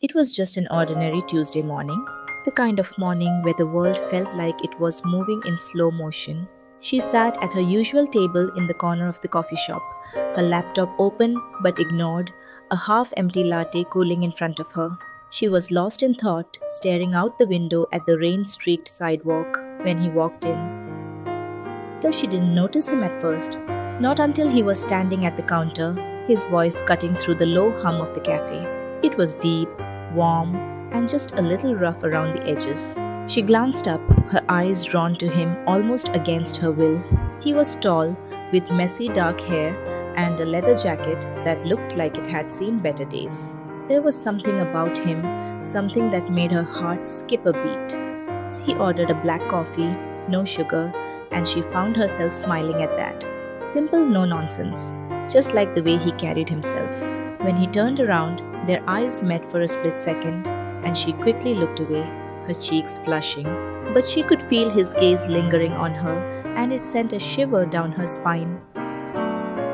It was just an ordinary Tuesday morning, the kind of morning where the world felt like it was moving in slow motion. She sat at her usual table in the corner of the coffee shop, her laptop open but ignored, a half-empty latte cooling in front of her. She was lost in thought, staring out the window at the rain-streaked sidewalk when he walked in. Though she didn't notice him at first, not until he was standing at the counter, his voice cutting through the low hum of the cafe. It was deep, warm, and just a little rough around the edges. She glanced up, her eyes drawn to him almost against her will. He was tall, with messy dark hair and a leather jacket that looked like it had seen better days. There was something about him, something that made her heart skip a beat. He ordered a black coffee, no sugar, and she found herself smiling at that. Simple, no nonsense, just like the way he carried himself. When he turned around, their eyes met for a split second, and she quickly looked away, her cheeks flushing. But she could feel his gaze lingering on her, and it sent a shiver down her spine.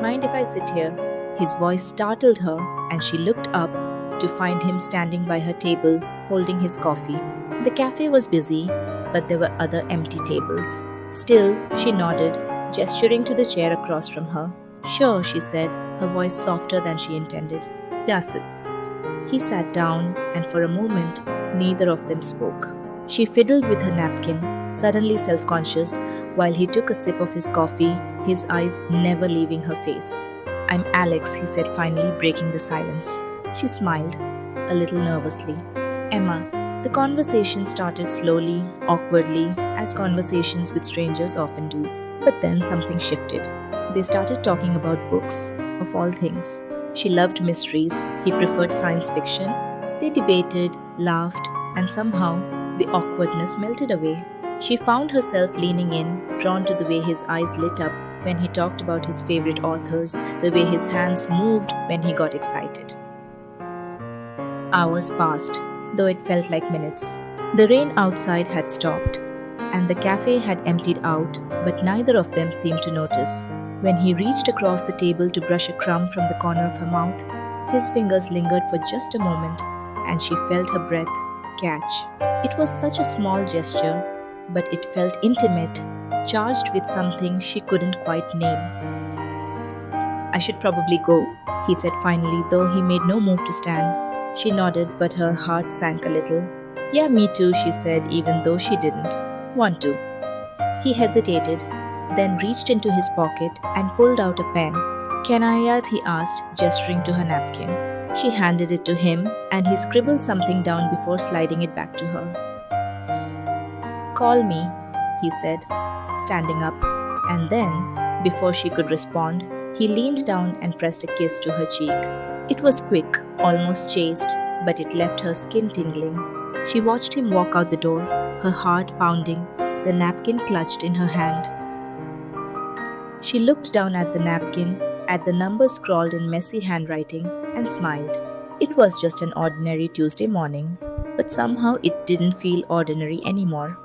"Mind if I sit here?" His voice startled her, and she looked up to find him standing by her table, holding his coffee. The cafe was busy, but there were other empty tables. Still, she nodded, gesturing to the chair across from her. "Sure," she said, her voice softer than she intended. "That's it." He sat down, and for a moment, neither of them spoke. She fiddled with her napkin, suddenly self-conscious, while he took a sip of his coffee, his eyes never leaving her face. "I'm Alex," he said, finally breaking the silence. She smiled, a little nervously. "Emma." The conversation started slowly, awkwardly, as conversations with strangers often do. But then something shifted. They started talking about books, of all things. She loved mysteries, he preferred science fiction. They debated, laughed, and somehow the awkwardness melted away. She found herself leaning in, drawn to the way his eyes lit up when he talked about his favorite authors, the way his hands moved when he got excited. Hours passed, though it felt like minutes. The rain outside had stopped, and the cafe had emptied out, but neither of them seemed to notice. When he reached across the table to brush a crumb from the corner of her mouth, his fingers lingered for just a moment, and she felt her breath catch. It was such a small gesture, but it felt intimate, charged with something she couldn't quite name. "I should probably go," he said finally, though he made no move to stand. She nodded, but her heart sank a little. "Yeah, me too," she said, even though she didn't want to. He hesitated, then reached into his pocket and pulled out a pen. "Can I add?" he asked, gesturing to her napkin. She handed it to him, and he scribbled something down before sliding it back to her. "Call me," he said, standing up, and then, before she could respond, he leaned down and pressed a kiss to her cheek. It was quick, almost chaste, but it left her skin tingling. She watched him walk out the door, her heart pounding, the napkin clutched in her hand. She looked down at the napkin, at the numbers scrawled in messy handwriting, and smiled. It was just an ordinary Tuesday morning, but somehow it didn't feel ordinary anymore.